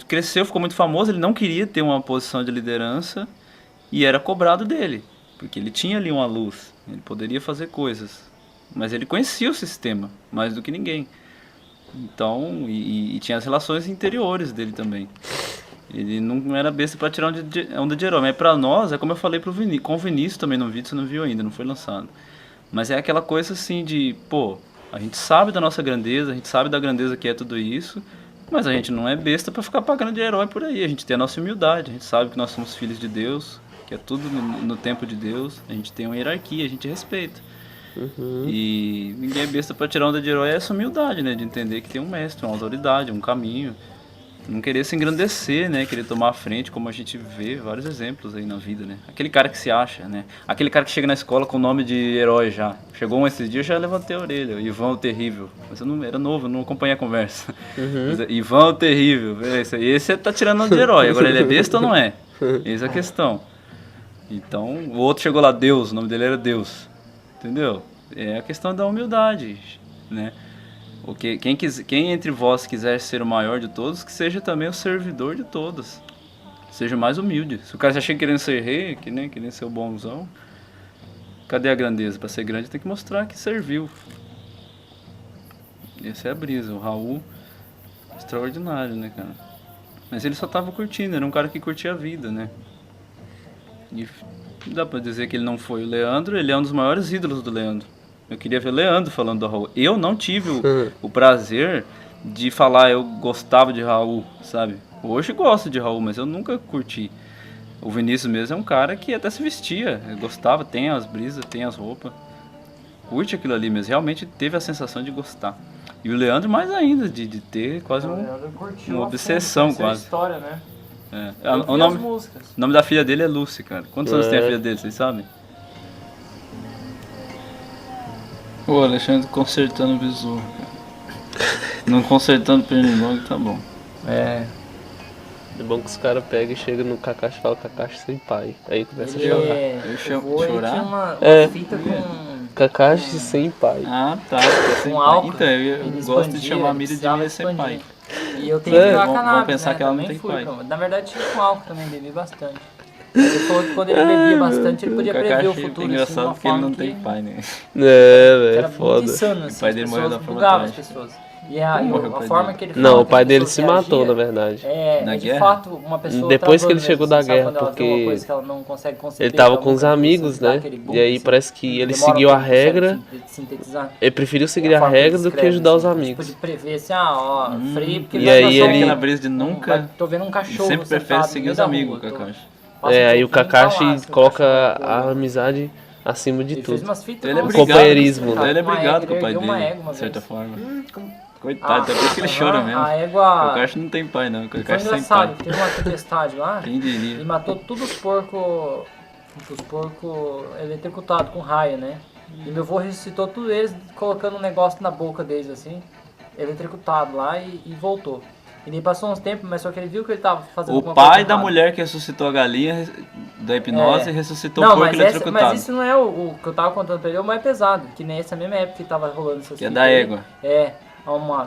cresceu, ficou muito famoso, ele não queria ter uma posição de liderança e era cobrado dele, porque ele tinha ali uma luz, ele poderia fazer coisas, mas ele conhecia o sistema mais do que ninguém. Então, e tinha as relações interiores dele também. Ele não era besta pra tirar onda de herói. Mas pra nós, é como eu falei com o Vinícius também no vídeo, você não viu ainda, não foi lançado. Mas é aquela coisa assim de, pô, a gente sabe da nossa grandeza, a gente sabe da grandeza que é tudo isso, mas a gente não é besta pra ficar pagando de herói por aí. A gente tem a nossa humildade, a gente sabe que nós somos filhos de Deus, que é tudo no tempo de Deus, a gente tem uma hierarquia, a gente respeita. E ninguém é besta pra tirar onda de herói, é essa humildade, né? De entender que tem um mestre, uma autoridade, um caminho. Não querer se engrandecer, né? Querer tomar a frente, como a gente vê vários exemplos aí na vida, né? Aquele cara que se acha, né? Aquele cara que chega na escola com o nome de herói já. Chegou um esses dias, eu já levantei a orelha. Ivan o Terrível. Mas eu não era novo, não acompanhei a conversa. Ivan o Terrível. Esse tá tirando onda de herói. Agora ele é besta ou não é? Essa é a questão. Então, o outro chegou lá, Deus. O nome dele era Deus. Entendeu? É a questão da humildade, né? Quem entre vós quiser ser o maior de todos, que seja também o servidor de todos. Seja mais humilde. Se o cara já chega querendo ser rei, querendo ser o bonzão, cadê a grandeza? Para ser grande tem que mostrar que serviu. Essa é a brisa. O Raul, extraordinário, né, cara? Mas ele só tava curtindo, era um cara que curtia a vida, né? E dá pra dizer que ele não foi o Leandro, ele é um dos maiores ídolos do Leandro. Eu queria ver o Leandro falando do Raul. Eu não tive o prazer de falar eu gostava de Raul, sabe? Hoje gosto de Raul, mas eu nunca curti. O Vinícius mesmo é um cara que até se vestia, eu gostava, tem as brisas, tem as roupas. Curte aquilo ali mesmo, realmente teve a sensação de gostar. E o Leandro mais ainda, de ter quase uma obsessão quase. História, né? O nome da filha dele é Lucy, cara. Quantos anos tem a filha dele, vocês sabem? O Alexandre consertando o besouro, cara. Não consertando o pernilongo, tá bom. É bom que os caras pegam e chegam no Kakashi e falam Kakashi sem pai. Aí começa a chorar. Chorar? Tinha uma fita com... Kakashi sem pai. Ah, tá. Com álcool. Então, eu gosto de chamar a Miri de Miri sem pai. E eu tenho que jogar cannabis, vamos pensar que ela não também tem pai. Na verdade, tive com álcool também, bebi bastante. Ele falou que quando ele bebia bastante, ele podia prever o futuro. É engraçado assim, porque ele não tem pai, né? Velho, era foda. muito insano, assim, O pai dele morreu da forma bugavam as trágica. pessoas. E a forma que ele Não, o pai as dele pessoas se matou, reagiam, na verdade. Na de guerra? fato, uma pessoa Depois que ele travando chegou mesmo, da sabe, guerra, quando ela vê porque uma coisa que ela não consegue conceber, Ele tava ela com os nunca amigos, dá né? aquele boom, E aí assim, parece que ele demora seguiu a tempo pro cérebro regra. sintetizar. Ele preferiu seguir A a forma que ele regra do que escreve, ajudar os assim, amigos. Tipo, de prever assim, frio, porque E vai aí passar ele- Aquela brisa de nunca... Tô vendo um cachorro Sempre prefere sentado no seguir meio os da amigos, rua, tô- Kakashi. passa um Aí o pouquinho, tá lá, Kakashi assim, o coloca cachorro a correndo. amizade acima de Ele fez tudo. umas fitas Ele é com- brigado, companheirismo, então ele é Uma brigado égua, com o pai ele ergueu uma dele, égua uma de certa vez. forma. Coitado, até por isso que ele chora mesmo. A O égua... Kakashi não tem pai, não. O Foi Kakashi sem engraçado, pai. teve uma tempestade lá, Quem diria? ele matou todos os porcos eletrocutados com raio, né? E meu avô ressuscitou todos eles colocando um negócio na boca deles, assim, eletrocutado lá e voltou. E nem passou uns tempos, mas só que ele viu que ele tava fazendo O alguma coisa pai da errada. mulher que ressuscitou a galinha da hipnose ressuscitou Não, o porco eletrocutado. mas isso não é o que eu tava contando pra ele, é o mais pesado, que nessa mesma época que tava rolando essas Que é fitas da aí, égua.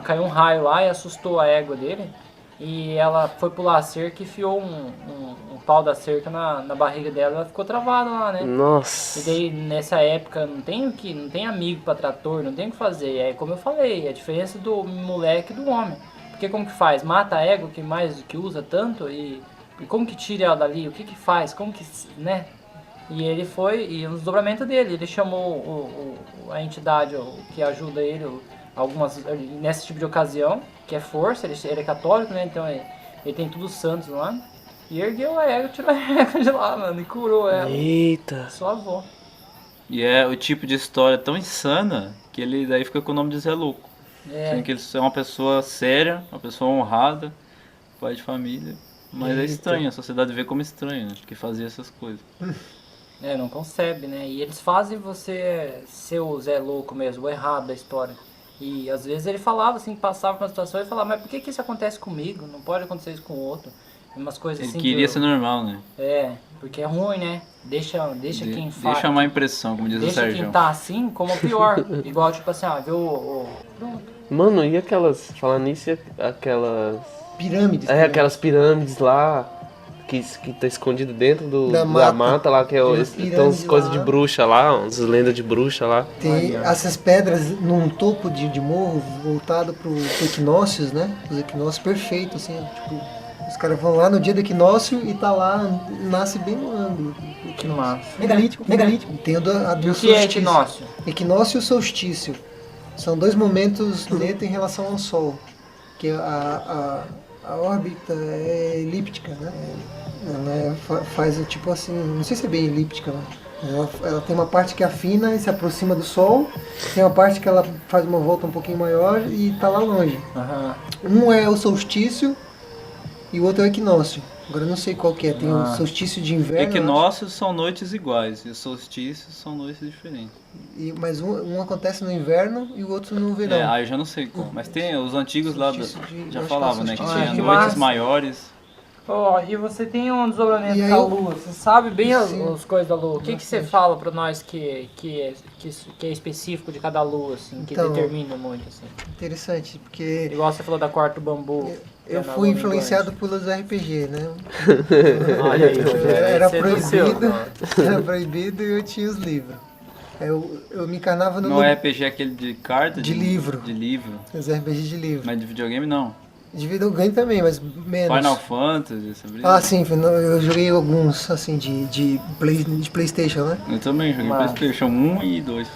Caiu um raio lá e assustou a égua dele. E ela foi pular a cerca e enfiou um pau da cerca na barriga dela, ela ficou travada lá, né? E Nossa. daí nessa época não tem amigo pra trator, não tem o que fazer. É como eu falei, a diferença do moleque e do homem. Porque como que faz? Mata a égua que usa tanto e como que tira ela dali? O que que faz? Como que, né? E ele foi, e no desdobramento dele, ele chamou a entidade que ajuda ele, nesse tipo de ocasião, que é força, ele é católico, né? Então ele tem tudo santos lá. E ergueu a égua, tirou a égua de lá, mano, e curou ela. Eita. Sua avó. E é o tipo de história tão insana que ele daí fica com o nome de Zé Louco. Sendo que ele é uma pessoa séria, uma pessoa honrada, pai de família. Mas é estranho, a sociedade vê como estranho, né? Que fazia essas coisas. Não concebe, né? E eles fazem você ser o Zé Louco mesmo, o errado da história. E às vezes ele falava assim, passava por uma situação e falava, mas por que isso acontece comigo? Não pode acontecer isso com o outro. Umas coisas Ele assim. queria ser normal, né? Porque é ruim, né? Deixa quem faz. Deixa a má impressão, como diz o Deixa Sérgio. quem tá assim como pior. Igual, tipo assim, viu pronto. Mano, e aquelas. Falando nisso, aquelas. Pirâmides. Aquelas pirâmides lá. que tá escondido dentro Da da mata. mata lá, que é Tem o, umas tem umas pirâmides coisas lá. de bruxa lá, umas lendas de bruxa lá. Tem essas pedras num topo de morro voltado pro equinócios, né? Os equinócios perfeitos, assim, tipo, os caras vão lá no dia do equinócio e tá lá, nasce bem no ângulo. Que massa. Megalítico. Tem a do E o que é solstício. equinócio? Equinócio e solstício. São dois momentos netos em relação ao Sol. Que a órbita é elíptica, né? Ela faz tipo assim, não sei se é bem elíptica, né? Ela tem uma parte que afina e se aproxima do Sol, tem uma parte que ela faz uma volta um pouquinho maior e está lá longe. Aham. Um é o solstício e o outro é o equinócio. Agora eu não sei qual que é, tem o solstício de inverno. Equinócios são noites iguais e os solstícios são noites diferentes. Mas um acontece no inverno e o outro no verão. Aí eu já não sei qual. Mas tem os antigos lá, Solstício de- já eu acho falavam, que é né? Que solstício tinha de noites março. maiores. Ó, e você tem um desdobramento E aí da eu- Lua, você sabe bem Sim. as coisas da Lua. O que você fala pra nós que é específico de cada Lua, assim, que Então- determina muito, assim? Interessante, porque Igual você falou da quarta do bambu. que eu é na fui Lua influenciado pelos RPG, né? minguante. Olha aí, Rogério, Era esse é do seu, proibido, né? era proibido e eu tinha os livros. Eu me encarnava no Não é RPG aquele de carta? De livro. De livro. os RPG de livro. Mas de videogame não. De videogame também, mas menos. Final Fantasy, sobre Ah, sim, eu joguei alguns, assim, de Playstation, né? Eu também joguei Mas- PlayStation 1 e 2.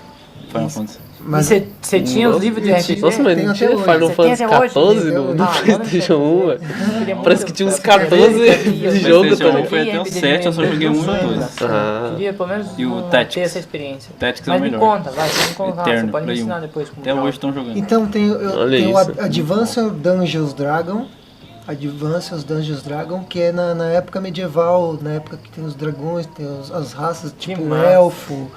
Final Fantasy. Mas E você tinha os livros de eu RPG? tinha- Nossa, mas tem não até tinha hoje. Final Você tem Fantasy até hoje? 14 Tem até no hoje. PlayStation 1, velho. Queria Parece muito- que tinha uns eu 14 queria- de jogo PlayStation 1 também. foi até o 7, eu só joguei 1 e o 2. Ah. Queria pelo menos E o ter Tactics. essa experiência. Tactics é Mas o me melhor. conta, vai, você me conta, Eterno, você pode me Play 1. ensinar depois como Até joga. hoje estão jogando. Então tem Olha o isso. Advanced Dungeons Dragon. Advanced Dungeons Dragon, que é na época medieval, na época que tem os dragões, tem as raças, tipo o massa. elfo,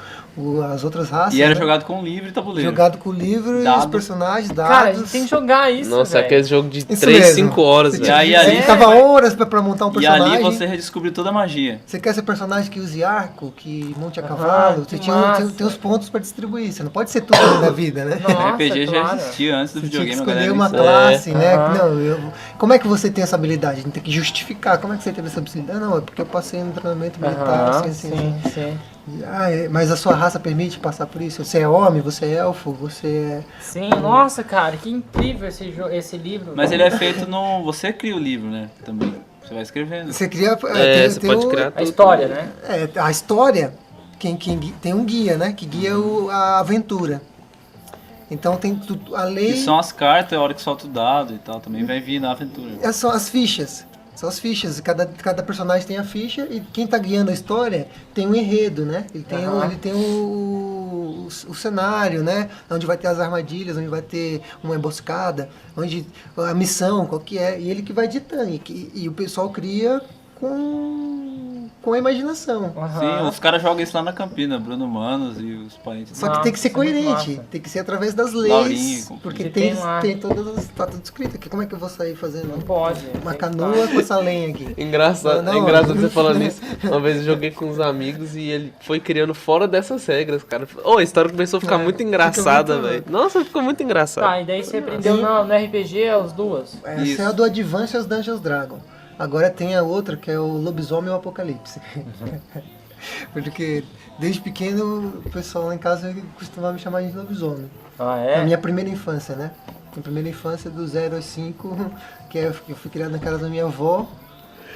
as outras raças. E era né? jogado com livro e tabuleiro. Jogado com o livro e Dado. os personagens, dados. Cara, a gente tem que jogar isso, Nossa, velho. aquele jogo de Isso 3, mesmo. 5 horas, Você E aí, velho. ali- ficava horas pra montar um E personagem. ali você redescobriu toda a magia. Você quer ser personagem que use arco, que monte a Aham, cavalo, que você massa. tem os pontos pra distribuir. Você não pode ser tudo na vida, né? Nossa, RPG já claro. existia antes do Você tinha que videogame. a escolher galera uma ensina. classe, né? Aham. Como é que você tem essa habilidade? Tem que justificar. Como é que você teve essa habilidade? Não, é porque eu passei no treinamento militar, Aham, assim, assim. sim. Mas a sua raça permite passar por isso? Você é homem, você é elfo, você é... Sim, nossa, cara, que incrível esse livro. Mas ele é feito no... Você cria o livro, né? Também. Você vai escrevendo. Você cria... Você pode criar A tudo. história, né? A história, tem um guia, né? Que guia a aventura. Então tem tudo, a lei... E são as cartas, a hora que solta o dado e tal. Também vai vir na aventura. São as fichas. São as fichas. Cada personagem tem a ficha e quem tá guiando a história tem um enredo, né? Ele tem, Aham. ele tem o cenário, né? Onde vai ter as armadilhas, onde vai ter uma emboscada, onde a missão, qual que é. E ele que vai ditando. E o pessoal cria com a imaginação. Aham. Sim, os caras jogam isso lá na Campina. Bruno Manos e os parentes. Só que tem que ser Nossa, isso é muito coerente, massa. tem que ser através das Laurinho, leis, como porque que tem, tem lá. tem todas as... Tá tudo escrito aqui. Como é que eu vou sair fazendo Não pode. uma tem que canoa com essa lenha aqui? Engraçado, Não, é engraçado não. você falando isso. Uma vez eu joguei com uns amigos e ele foi criando fora dessas regras, cara. A história começou a ficar muito engraçada, muito- velho. Nossa, ficou muito engraçado. Tá, e daí você aprendeu no RPG as duas. Essa Isso. é a do Advanced Dungeons Dragon. Agora tem a outra que é o Lobisomem e o Apocalipse. Porque desde pequeno o pessoal lá em casa costumava me chamar de lobisomem. Ah, Na é? minha primeira infância, né? Minha primeira infância do 0 aos 5, que eu fui criado na casa da minha avó,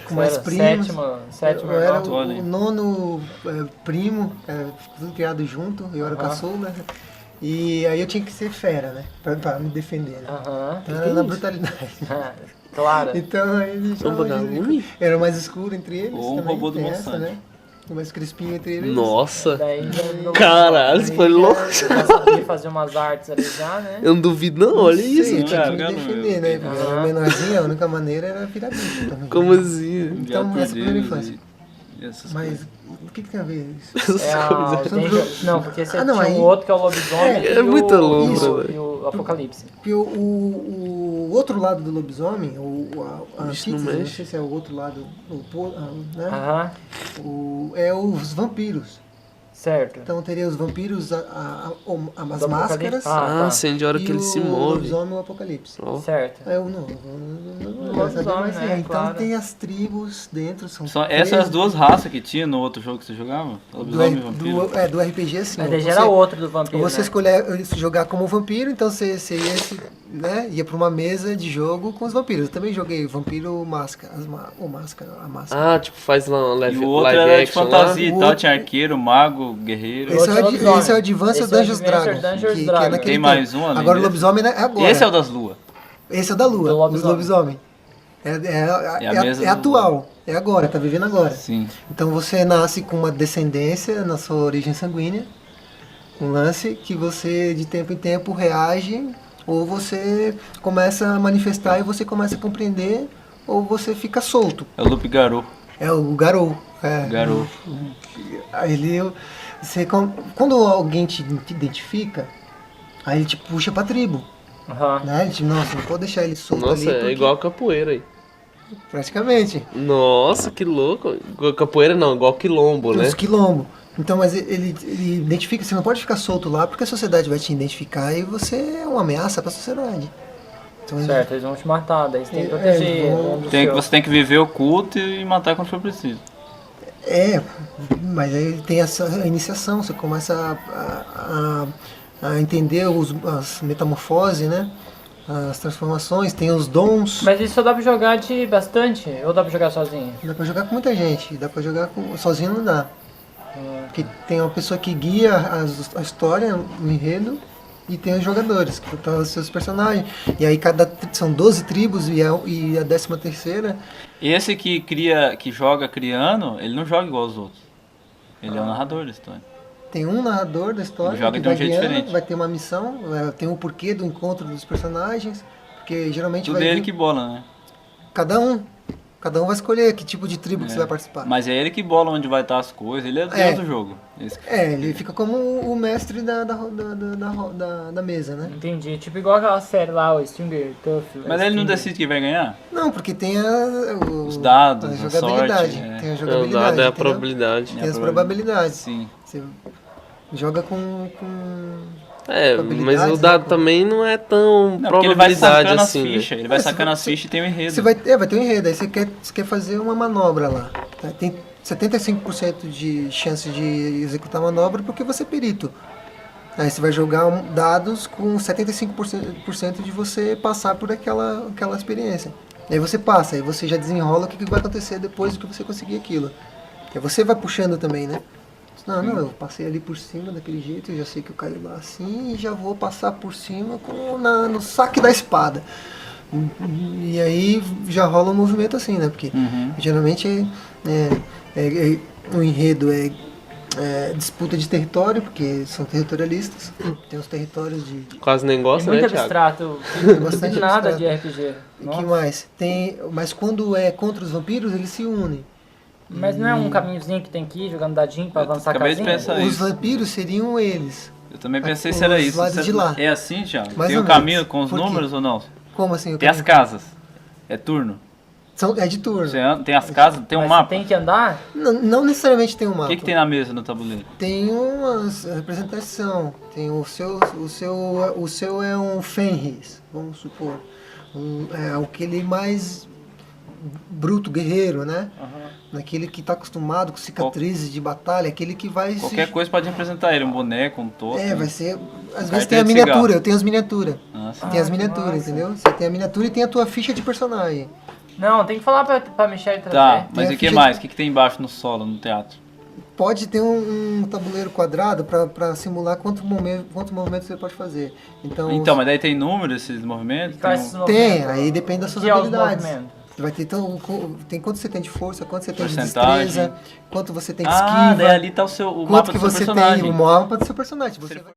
com mais Era primos. sétimo Eu era irmão. Olha. o nono primo, tudo criado junto, eu era o Aham. caçula. E aí eu tinha que ser fera, né? Pra me defender. Né? Aham. Então era na brutalidade. Claro. Então aí eles Um vagalume? era o mais escuro entre eles. Ou um também, robô do tem essa, Monsanto. né? O mais crispinho entre eles. Nossa. Daí já virou- Caralho, isso foi louco. Já sabia fazer umas artes ali já, né? Eu não duvido não, olha Sim, isso. eu tinha que me cara. defender, né? Porque eu era menorzinho, a única maneira era virar bicho também. Como assim? Então, Enviado por essa é a primeira Deus infância. e essas Mas coisas. o que tem a ver isso? Essas É coisas. Não, porque você Ah, não, tinha aí- o outro que é o lobisomem É, e, é muita lombra, isso. velho. e o apocalipse. Porque o outro lado do lobisomem, a Bicho, não antítese, não mexe. sei se é o outro lado, né? Aham. É os vampiros. Certo. Então teria os vampiros, as Do máscaras, Apocalipse? Ah, tá. acende a hora e que ele se o move. lobisomem e o apocalipse. Ó. Certo. Eu não Lobisomem, saber mais né? então Claro. tem as tribos dentro, são Essas as duas raças que tinha no outro jogo que você jogava? Lobisomem e vampiro? do RPG assim. Mas ó, daí já era outro do vampiro, Você né? escolher jogar como vampiro, então você ia pra uma mesa de jogo com os vampiros. Eu também joguei Vampiro Máscara, a máscara. Ah, tipo, faz lá uma E live, o outro live era de action fantasia e O tal, outro- tinha arqueiro, mago, guerreiro. Esse é o lobisomem. Advanced Esse é o Dungeons Advanced Dragon. Dungeons que é Dragon. naquele Tem tempo. mais um além Agora o desse? lobisomem é agora. Esse é o das luas. Esse é o da lua, Do lobisomem. os lobisomem. a mesa É do- atual, é agora, tá vivendo agora. Sim. Então você nasce com uma descendência na sua origem sanguínea, um lance que você de tempo em tempo reage, ou você começa a manifestar e você começa a compreender, ou você fica solto. É o Lupe Garou. É o Garou. É. Garou. Aí quando alguém te identifica, aí ele te puxa pra tribo. Aham. Né? Ele te, nossa, não pode deixar ele solto ali. Nossa, é porque- igual capoeira aí. Praticamente. Nossa, que louco. Igual capoeira não, igual quilombo, né? Os quilombo. Então, mas ele identifica, você não pode ficar solto lá porque a sociedade vai te identificar e você é uma ameaça pra sociedade. Então, Certo, eles vão te matar, daí você tem que É, proteger. eles vão- um do seu. Você tem que viver o culto e matar quando for preciso. mas aí tem essa iniciação, você começa a entender as metamorfoses, né? As transformações, tem os dons. Mas isso só dá pra jogar de bastante? Ou dá pra jogar sozinho? Dá pra jogar com muita gente, dá pra jogar sozinho não dá. Porque tem uma pessoa que guia a história, o enredo, e tem os jogadores, que são os seus personagens. E aí são 12 tribos e a 13ª. Esse que joga criando, ele não joga igual aos outros. Ele é o narrador da história. Tem um narrador da história Joga que de um vai jeito guiando, diferente. vai ter uma missão, tem um porquê do encontro dos personagens, porque geralmente Tudo vai é ele vir que bola, né? cada um vai escolher que tipo de tribo que você vai participar. Mas é ele que bola onde vai estar as coisas, ele é Deus do jogo. Ele fica como o mestre da mesa, né? Entendi. Tipo igual aquela série lá, o Stinger Tough. Mas ele não Stinger. decide quem vai ganhar? Não, porque tem Os dados, a a jogabilidade. sorte, Tem a É, o jogabilidade. dado é a entendeu? probabilidade. Tem as probabilidades. Sim. Você joga com É, mas probabilidades, o dado né? também não é tão Não, porque ele vai probabilidade sacando assim, as né? fichas, ele vai É, sacando as você- fichas e tem um enredo. Você vai ter um enredo, aí você quer fazer uma manobra lá. Tá? Tem 75% de chance de executar a manobra porque você é perito. Aí você vai jogar dados com 75% de você passar por aquela experiência. Aí você passa, aí você já desenrola o que vai acontecer depois do que você conseguir aquilo. Aí você vai puxando também, né? Não, eu passei ali por cima daquele jeito, eu já sei que eu caio lá assim e já vou passar por cima no saque da espada. E aí já rola um movimento assim, né? Porque geralmente o enredo é disputa de território, porque são territorialistas. Tem os territórios de Quase nem É gosta, muito né, Thiago? abstrato. bastante Nada abstrato. de RPG. E Nossa. que mais? Mas quando é contra os vampiros, eles se unem. Mas não é um caminhozinho que tem que ir jogando dadinho pra Eu avançar a acabei de casinha? pensar. Os isso. vampiros seriam eles. Eu também pensei Os se era isso. lados de lá. É assim, Thiago? Mais Tem ou o caminho menos. com os Por quê? números ou não? Como assim? Tem as casas. É turno. É de turno. Você tem as casas, tem um Mas mapa. você tem que andar? Não necessariamente tem um O mapa. que tem na mesa no tabuleiro? Tem uma representação. Tem o seu é um Fenris, vamos supor. Aquele mais bruto, guerreiro, né? Naquele que está acostumado com cicatrizes de batalha, aquele que vai Qualquer coisa pode representar ele, um boneco, um topo. vai ser. Às Carteira vezes tem a de miniatura, cigarro. eu tenho as miniaturas. Nossa. Tem as que miniaturas, massa. entendeu? Você tem a miniatura e tem a tua ficha de personagem. Não, tem que falar pra Michelle trazer. Tá, mas Tem e a o que ficha mais? O que tem embaixo no solo, no teatro? Pode ter um tabuleiro quadrado para simular quanto movimento você pode fazer. Então, mas daí tem número esses movimentos? Quais Tem esses um- movimentos? Tem, aí depende das suas Que é os habilidades. movimentos? Vai ter tem quanto você tem de força, quanto você tem de Porcentagem. destreza, quanto você tem de Ah, esquiva, daí ali tá o mapa quanto do que seu você personagem. tem o mapa do seu personagem. Você vai